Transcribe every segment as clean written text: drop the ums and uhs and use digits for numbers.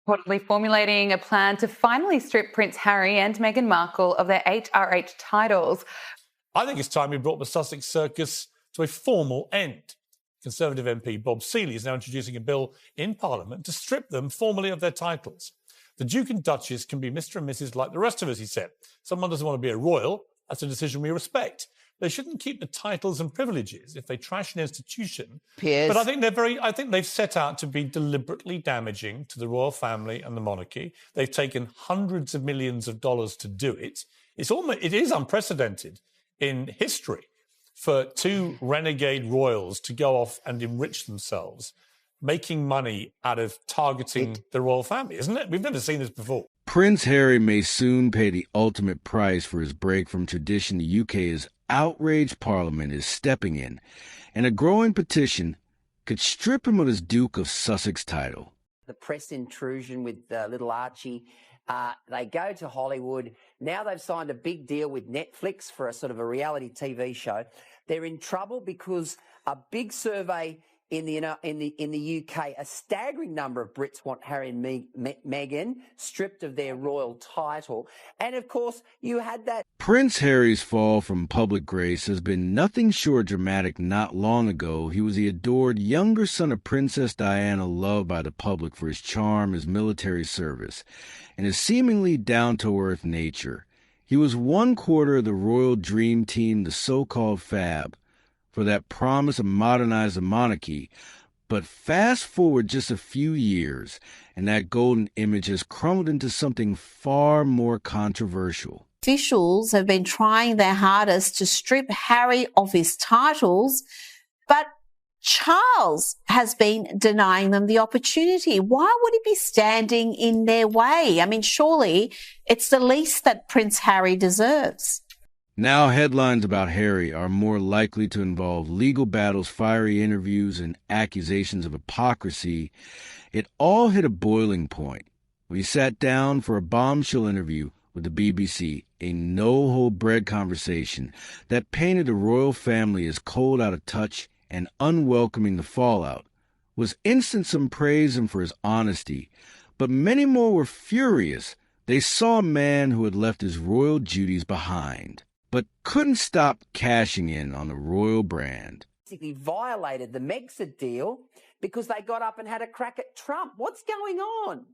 Reportedly formulating a plan to finally strip Prince Harry and Meghan Markle of their HRH titles. I think it's time we brought the Sussex circus to a formal end. Conservative MP Bob Seeley is now introducing a bill in Parliament to strip them formally of their titles. The Duke and Duchess can be Mr. and Mrs. like the rest of us, he said. Someone doesn't want to be a royal. That's a decision we respect. They shouldn't keep the titles and privileges if they trash an institution. Piers. But I think they've set out to be deliberately damaging to the royal family and the monarchy. They've taken hundreds of millions of dollars to do it. It is unprecedented in history for two renegade royals to go off and enrich themselves, making money out of targeting the royal family, isn't it? We've never seen this before. Prince Harry may soon pay the ultimate price for his break from tradition. The UK's outraged Parliament is stepping in, and a growing petition could strip him of his Duke of Sussex title. The press intrusion with little Archie, they go to Hollywood. Now they've signed a big deal with Netflix for a sort of a reality TV show. They're in trouble because a big survey in the UK, a staggering number of Brits want Harry and Meghan stripped of their royal title. And of course, you had that. Prince Harry's fall from public grace has been nothing short dramatic. Not long ago, he was the adored younger son of Princess Diana, loved by the public for his charm, his military service, and his seemingly down-to-earth nature. He was one quarter of the royal dream team, the so-called Fab, for that promise of modernize the monarchy. But fast forward just a few years, and that golden image has crumbled into something far more controversial. Officials have been trying their hardest to strip Harry of his titles, but Charles has been denying them the opportunity. Why would he be standing in their way? I mean, surely it's the least that Prince Harry deserves. Now headlines about Harry are more likely to involve legal battles, fiery interviews, and accusations of hypocrisy. It all hit a boiling point when he sat down for a bombshell interview with the BBC, a no-hold-bread conversation that painted the royal family as cold, out of touch, and unwelcoming. The fallout was instant. Some praised him for his honesty, but many more were furious. They saw a man who had left his royal duties behind, but couldn't stop cashing in on the royal brand. Basically violated the Megxit deal because they got up and had a crack at Trump. What's going on?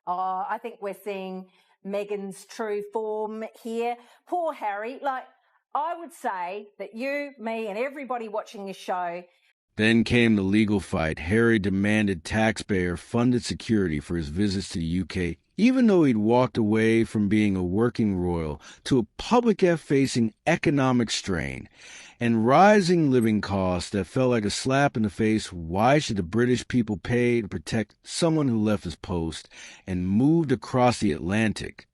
I think we're seeing Meghan's true form here. Poor Harry. I would say that you, me, and everybody watching this show. Then came the legal fight. Harry demanded taxpayer-funded security for his visits to the UK, even though he'd walked away from being a working royal to a public facing economic strain and rising living costs that felt like a slap in the face. Why should the British people pay to protect someone who left his post and moved across the Atlantic?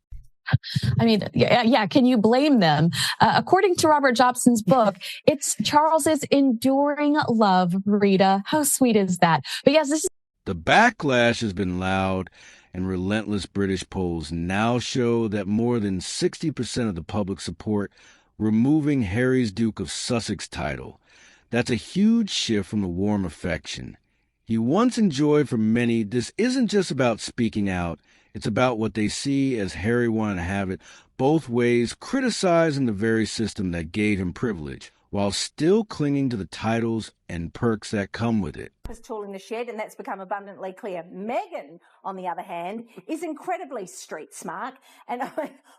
I mean, yeah, can you blame them? According to Robert Jobson's book, it's Charles's enduring love, Rita. How sweet is that? But yes, this is... The backlash has been loud, and relentless British polls now show that more than 60% of the public support removing Harry's Duke of Sussex title. That's a huge shift from the warm affection he once enjoyed. For many, this isn't just about speaking out. It's about what they see as Harry wanted to have it both ways, criticizing the very system that gave him privilege, while still clinging to the titles and perks that come with it. ...is tool in the shed, and that's become abundantly clear. Meghan, on the other hand, is incredibly street smart, and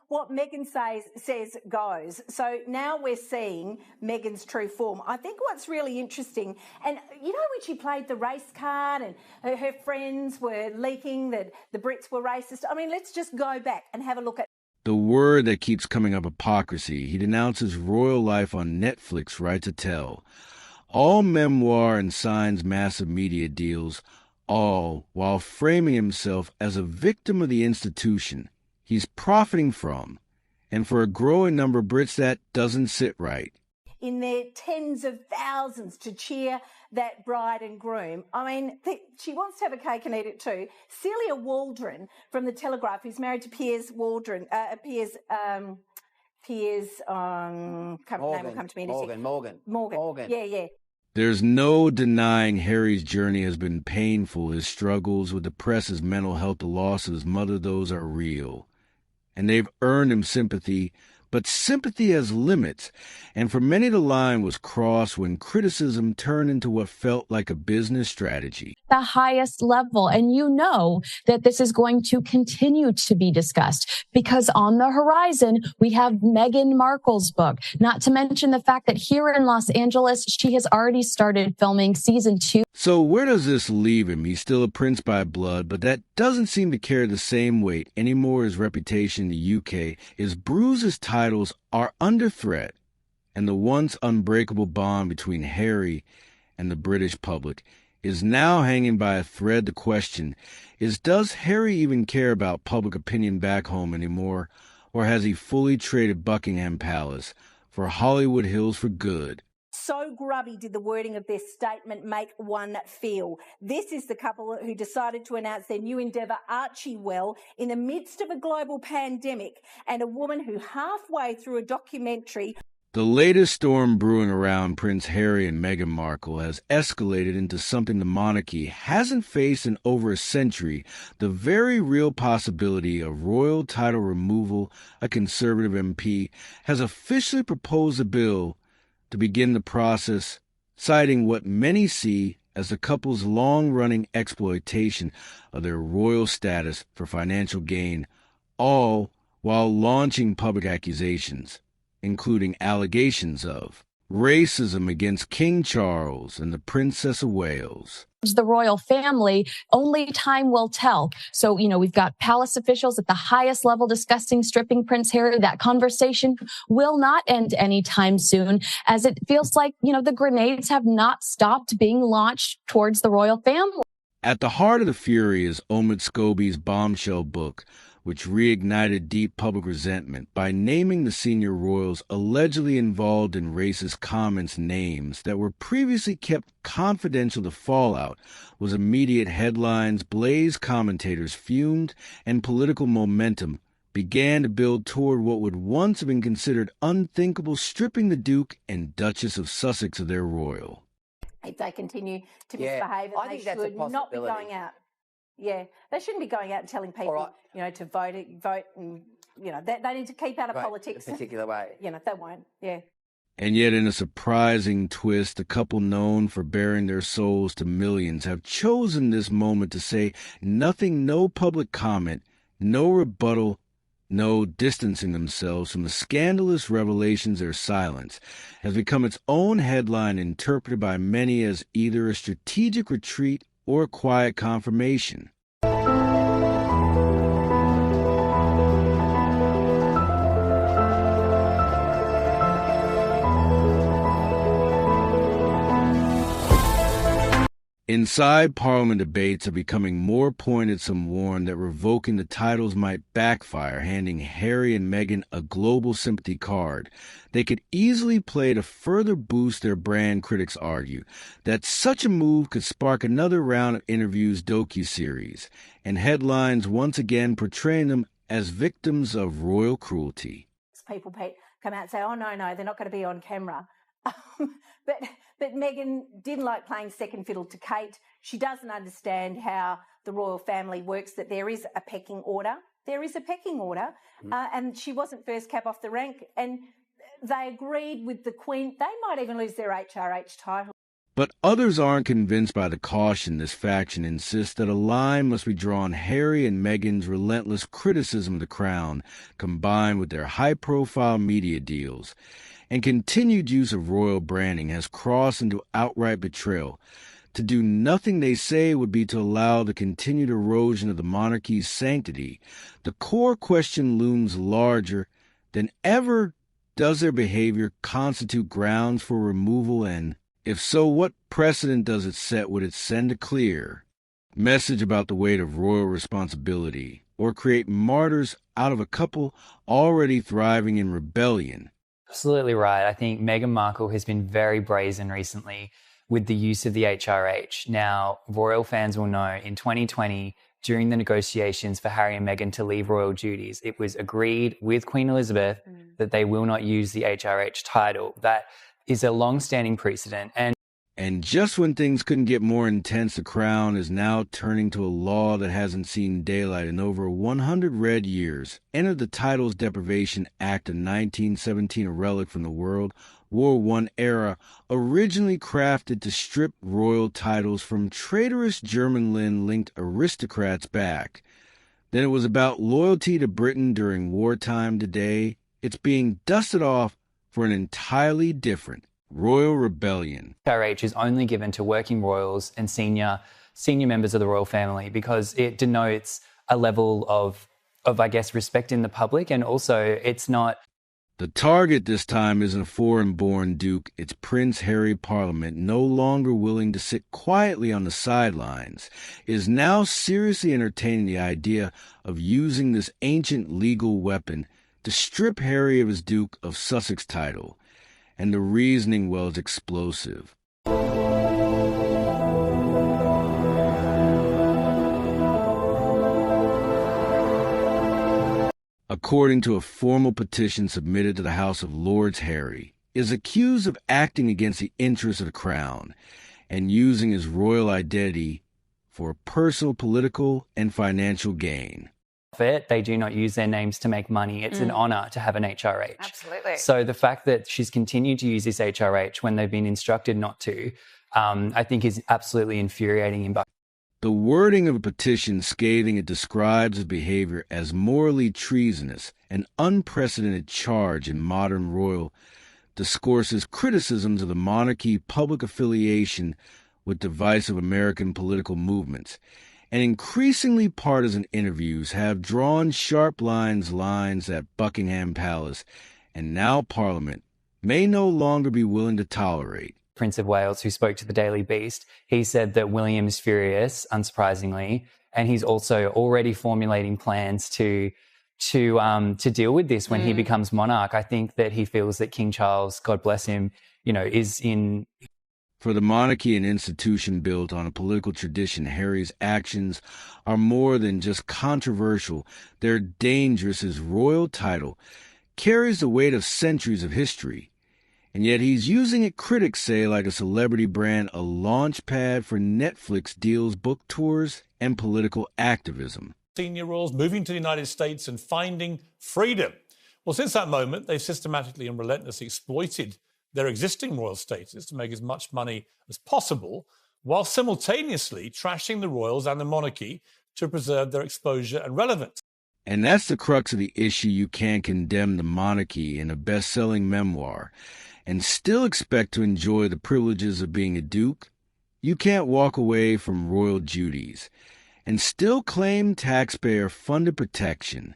what Meghan says goes. So now we're seeing Meghan's true form. I think what's really interesting, and you know when she played the race card and her friends were leaking that the Brits were racist, I mean, let's just go back and have a look at the word that keeps coming up, hypocrisy. He denounces royal life on Netflix, Right to Tell. All memoir and signs massive media deals, all while framing himself as a victim of the institution he's profiting from. And for a growing number of Brits, that doesn't sit right. In their tens of thousands to cheer that bride and groom. I mean, she wants to have a cake and eat it too. Celia Waldron from The Telegraph, who's married to Piers Waldron, Morgan. Yeah. There's no denying Harry's journey has been painful. His struggles with the press, his mental health, the loss of his mother, those are real. And they've earned him sympathy, but sympathy has limits. And for many, the line was crossed when criticism turned into what felt like a business strategy. The highest level. And you know that this is going to continue to be discussed because on the horizon, we have Meghan Markle's book, not to mention the fact that here in Los Angeles, she has already started filming season 2. So where does this leave him? He's still a prince by blood, but that doesn't seem to carry the same weight anymore. His reputation in the UK, his bruises titles are under threat, and the once unbreakable bond between Harry and the British public is now hanging by a thread. The question is, does Harry even care about public opinion back home anymore, or has he fully traded Buckingham Palace for Hollywood Hills for good? So grubby did the wording of their statement make one feel. This is the couple who decided to announce their new endeavour, Archie Well, in the midst of a global pandemic, and a woman who halfway through a documentary... The latest storm brewing around Prince Harry and Meghan Markle has escalated into something the monarchy hasn't faced in over a century, the very real possibility of royal title removal. A Conservative MP has officially proposed a bill to begin the process, citing what many see as the couple's long-running exploitation of their royal status for financial gain, all while launching public accusations, including allegations of racism against King Charles and the Princess of Wales. The royal family, only time will tell. So, we've got palace officials at the highest level discussing stripping Prince Harry. That conversation will not end anytime soon, as it feels like, the grenades have not stopped being launched towards the royal family. At the heart of the fury is Omid Scobie's bombshell book, which reignited deep public resentment by naming the senior royals allegedly involved in racist comments names that were previously kept confidential. The fallout was immediate headlines, blazed, commentators fumed, and political momentum began to build toward what would once have been considered unthinkable, stripping the Duke and Duchess of Sussex of their royal. If they continue to misbehave, I think that's a should not be possibility. going out. Yeah, they shouldn't be going out and telling people, to vote, and, they need to keep out of politics. A particular way. They won't, yeah. And yet, in a surprising twist, a couple known for bearing their souls to millions have chosen this moment to say nothing, no public comment, no rebuttal, no distancing themselves from the scandalous revelations. Their silence has become its own headline, interpreted by many as either a strategic retreat or a quiet confirmation. Inside Parliament, debates are becoming more pointed. Some warn that revoking the titles might backfire, handing Harry and Meghan a global sympathy card. They could easily play to further boost their brand. Critics argue that such a move could spark another round of interviews, docuseries, and headlines once again portraying them as victims of royal cruelty. People come out and say, oh, no, they're not going to be on camera. But Meghan didn't like playing second fiddle to Kate. She doesn't understand how the royal family works, that there is a pecking order. There is a pecking order. And she wasn't first cab off the rank. And they agreed with the Queen. They might even lose their HRH title. But others aren't convinced by the caution. This faction insists that a line must be drawn. Harry and Meghan's relentless criticism of the crown, combined with their high-profile media deals and continued use of royal branding, has crossed into outright betrayal. To do nothing, they say, would be to allow the continued erosion of the monarchy's sanctity. The core question looms larger than ever. Does their behavior constitute grounds for removal? And if so, what precedent does it set? Would it send a clear message about the weight of royal responsibility, or create martyrs out of a couple already thriving in rebellion? Absolutely right. I think Meghan Markle has been very brazen recently with the use of the HRH. Now, royal fans will know in 2020, during the negotiations for Harry and Meghan to leave royal duties, it was agreed with Queen Elizabeth that they will not use the HRH title. That is a long-standing precedent. And And just when things couldn't get more intense, the Crown is now turning to a law that hasn't seen daylight in over 100 red years. Enter the Titles Deprivation Act of 1917, a relic from the World War I era, originally crafted to strip royal titles from traitorous German-linked aristocrats back. Then it was about loyalty to Britain during wartime. Today, it's being dusted off for an entirely different royal rebellion. HRH is only given to working royals and senior members of the royal family because it denotes a level of I guess, respect in the public, and also it's not... The target this time isn't a foreign-born duke. It's Prince Harry. Parliament, no longer willing to sit quietly on the sidelines, is now seriously entertaining the idea of using this ancient legal weapon to strip Harry of his Duke of Sussex title. And the reasoning, well, is explosive. According to a formal petition submitted to the House of Lords, Harry is accused of acting against the interests of the Crown and using his royal identity for personal, political, and financial gain. They do not use their names to make money. It's an honour to have an HRH. Absolutely. So the fact that she's continued to use this HRH when they've been instructed not to, I think is absolutely infuriating him. The wording of a petition scathing it describes his behavior as morally treasonous, an unprecedented charge in modern royal discourses, criticisms of the monarchy, public affiliation with divisive American political movements, and increasingly partisan interviews have drawn sharp lines at Buckingham Palace, and now Parliament may no longer be willing to tolerate. Prince of Wales, who spoke to the Daily Beast, he said that William is furious, unsurprisingly, and he's also already formulating plans to deal with this when he becomes monarch. I think that he feels that King Charles, God bless him, is in... For the monarchy, an institution built on a political tradition, Harry's actions are more than just controversial. They're dangerous. His royal title carries the weight of centuries of history. And yet he's using it, critics say, like a celebrity brand, a launch pad for Netflix deals, book tours, and political activism. Senior royals moving to the United States and finding freedom. Well, since that moment, they've systematically and relentlessly exploited their existing royal status to make as much money as possible, while simultaneously trashing the royals and the monarchy to preserve their exposure and relevance. And that's the crux of the issue. You can't condemn the monarchy in a best-selling memoir and still expect to enjoy the privileges of being a duke. You can't walk away from royal duties and still claim taxpayer-funded protection.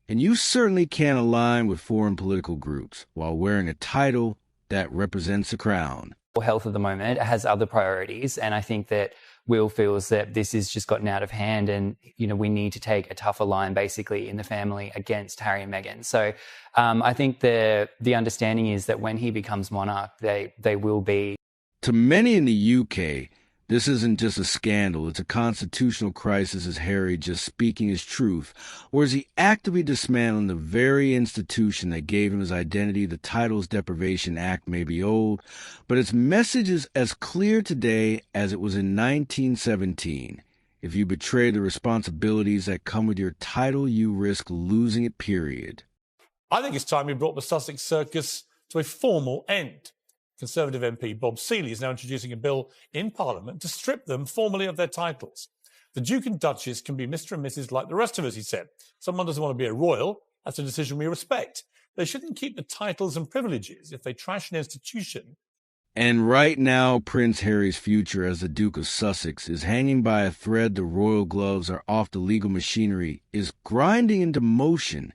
And you certainly can't align with foreign political groups while wearing a title that represents the crown. Health at the moment has other priorities, and I think that Will feels that this has just gotten out of hand, and we need to take a tougher line basically in the family against Harry and Meghan. So I think the understanding is that when he becomes monarch, they will be. To many in the UK, this isn't just a scandal, it's a constitutional crisis. Is Harry just speaking his truth, or is he actively dismantling the very institution that gave him his identity? The Titles Deprivation Act may be old, but its message is as clear today as it was in 1917. If you betray the responsibilities that come with your title, you risk losing it, period. I think it's time we brought the Sussex circus to a formal end. Conservative MP Bob Seeley is now introducing a bill in Parliament to strip them formally of their titles. The Duke and Duchess can be Mr. and Mrs. like the rest of us, he said. Someone doesn't want to be a royal. That's a decision we respect. They shouldn't keep the titles and privileges if they trash an institution. And right now, Prince Harry's future as the Duke of Sussex is hanging by a thread. The royal gloves are off. The legal machinery is grinding into motion.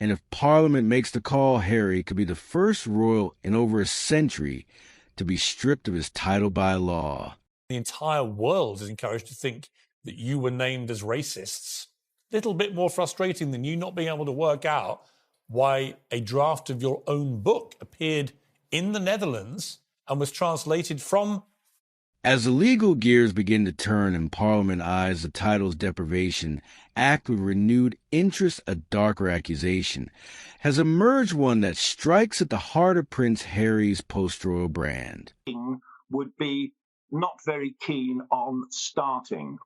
And if Parliament makes the call, Harry could be the first royal in over a century to be stripped of his title by law. The entire world is encouraged to think that you were named as racists. Little bit more frustrating than you not being able to work out why a draft of your own book appeared in the Netherlands and was translated from... As the legal gears begin to turn and Parliament eyes the Titles Deprivation Act with renewed interest, a darker accusation has emerged, one that strikes at the heart of Prince Harry's post-royal brand. would be not very keen on starting.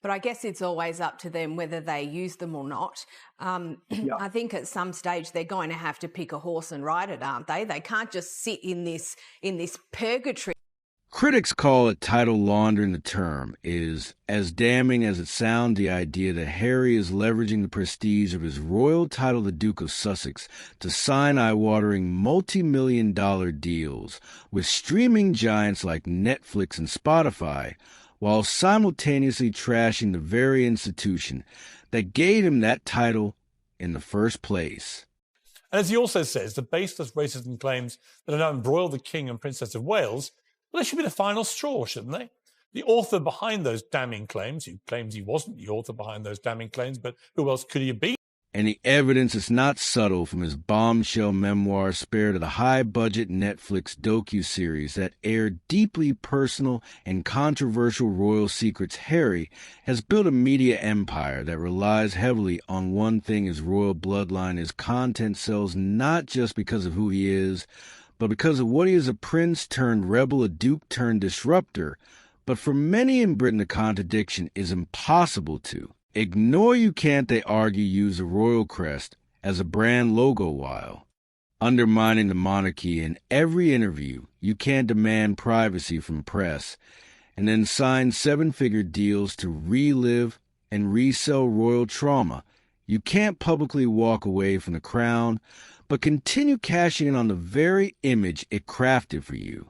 But I guess it's always up to them whether they use them or not. I think at some stage they're going to have to pick a horse and ride it, aren't they? They can't just sit in this purgatory. Critics call it title laundering. The term is as damning as it sounds. The idea that Harry is leveraging the prestige of his royal title, the Duke of Sussex, to sign eye-watering multi-million-dollar deals with streaming giants like Netflix and Spotify, while simultaneously trashing the very institution that gave him that title in the first place. And as he also says, the baseless racism claims that are now embroiled the King and Princess of Wales, well, they should be the final straw, shouldn't they? The author behind those damning claims, who claims he wasn't the author behind those damning claims, but who else could he have been? And the evidence is not subtle from his bombshell memoir spared of the high-budget Netflix docu-series that aired deeply personal and controversial royal secrets. Harry has built a media empire that relies heavily on one thing: his royal bloodline. His content sells not just because of who he is, but because of what he is: a prince turned rebel, a duke turned disruptor. But for many in Britain, the contradiction is impossible to ignore. You can't, they argue, use the royal crest as a brand logo while undermining the monarchy. In every interview, you can't demand privacy from press and then sign seven-figure deals to relive and resell royal trauma. You can't publicly walk away from the crown, but continue cashing in on the very image it crafted for you.